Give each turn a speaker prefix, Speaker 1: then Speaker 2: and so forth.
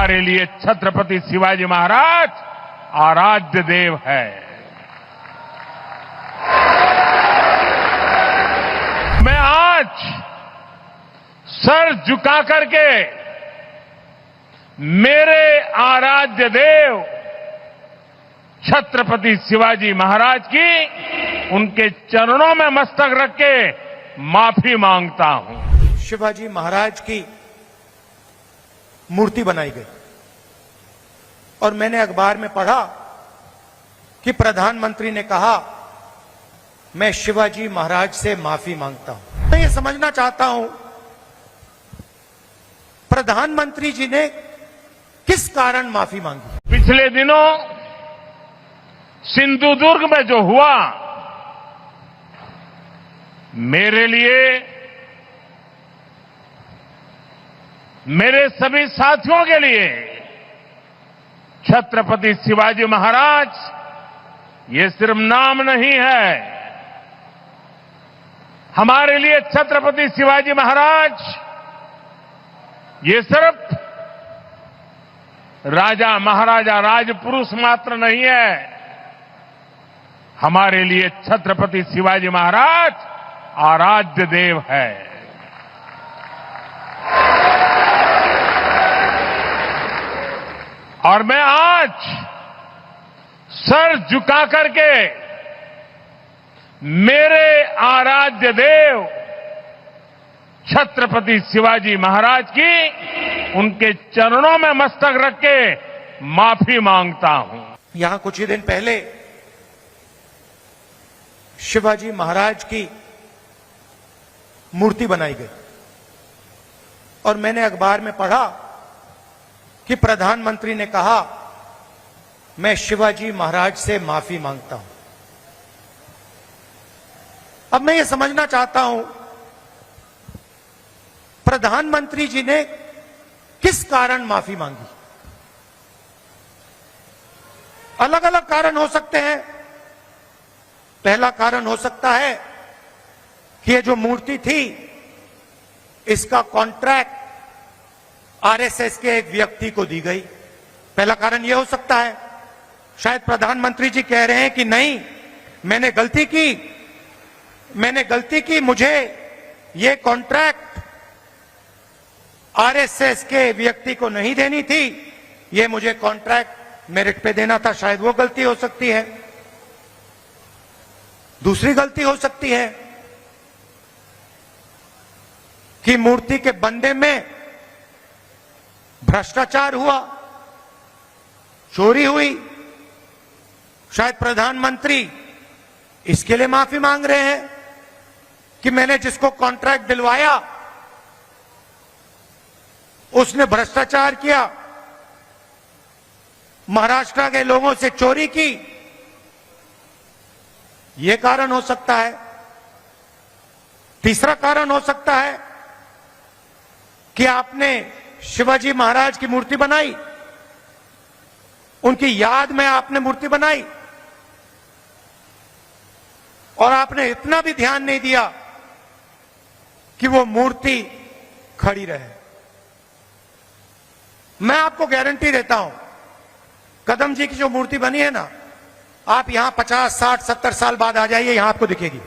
Speaker 1: हमारे लिए छत्रपति शिवाजी महाराज आराध्य देव है। मैं आज सर झुका करके मेरे आराध्य देव छत्रपति शिवाजी महाराज की उनके चरणों में मस्तक रख के माफी मांगता हूं।
Speaker 2: शिवाजी महाराज की मूर्ति बनाई गई और मैंने अखबार में पढ़ा कि प्रधानमंत्री ने कहा मैं शिवाजी महाराज से माफी मांगता हूं। मैं ये समझना चाहता हूं प्रधानमंत्री जी ने किस कारण माफी मांगी।
Speaker 1: पिछले दिनों सिंधुदुर्ग में जो हुआ, मेरे लिए, मेरे सभी साथियों के लिए छत्रपति शिवाजी महाराज ये सिर्फ नाम नहीं है। हमारे लिए छत्रपति शिवाजी महाराज ये सिर्फ राजा महाराजा राजपुरुष मात्र नहीं है। हमारे लिए छत्रपति शिवाजी महाराज आराध्य देव है। और मैं आज सर झुका करके मेरे आराध्य देव छत्रपति शिवाजी महाराज की उनके चरणों में मस्तक रख के माफी मांगता हूं।
Speaker 2: यहां कुछ ही दिन पहले शिवाजी महाराज की मूर्ति बनाई गई और मैंने अखबार में पढ़ा कि प्रधानमंत्री ने कहा मैं शिवाजी महाराज से माफी मांगता हूं। अब मैं ये समझना चाहता हूं प्रधानमंत्री जी ने किस कारण माफी मांगी। अलग अलग कारण हो सकते हैं। पहला कारण हो सकता है कि ये जो मूर्ति थी इसका कॉन्ट्रैक्ट आरएसएस के एक व्यक्ति को दी गई। पहला कारण यह हो सकता है। शायद प्रधानमंत्री जी कह रहे हैं कि नहीं, मैंने गलती की, मुझे ये कॉन्ट्रैक्ट आरएसएस के व्यक्ति को नहीं देनी थी, ये मुझे कॉन्ट्रैक्ट मेरिट पे देना था। शायद वो गलती हो सकती है। दूसरी गलती हो सकती है कि मूर्ति के बनने में भ्रष्टाचार हुआ, चोरी हुई। शायद प्रधानमंत्री इसके लिए माफी मांग रहे हैं कि मैंने जिसको कॉन्ट्रैक्ट दिलवाया उसने भ्रष्टाचार किया, महाराष्ट्र के लोगों से चोरी की। यह कारण हो सकता है। तीसरा कारण हो सकता है कि आपने शिवाजी महाराज की मूर्ति बनाई, उनकी याद में आपने मूर्ति बनाई और आपने इतना भी ध्यान नहीं दिया कि वो मूर्ति खड़ी रहे। मैं आपको गारंटी देता हूं, कदम जी की जो मूर्ति बनी है ना, आप यहां 50, 60, 70 साल बाद आ जाइए, यहां आपको दिखेगी।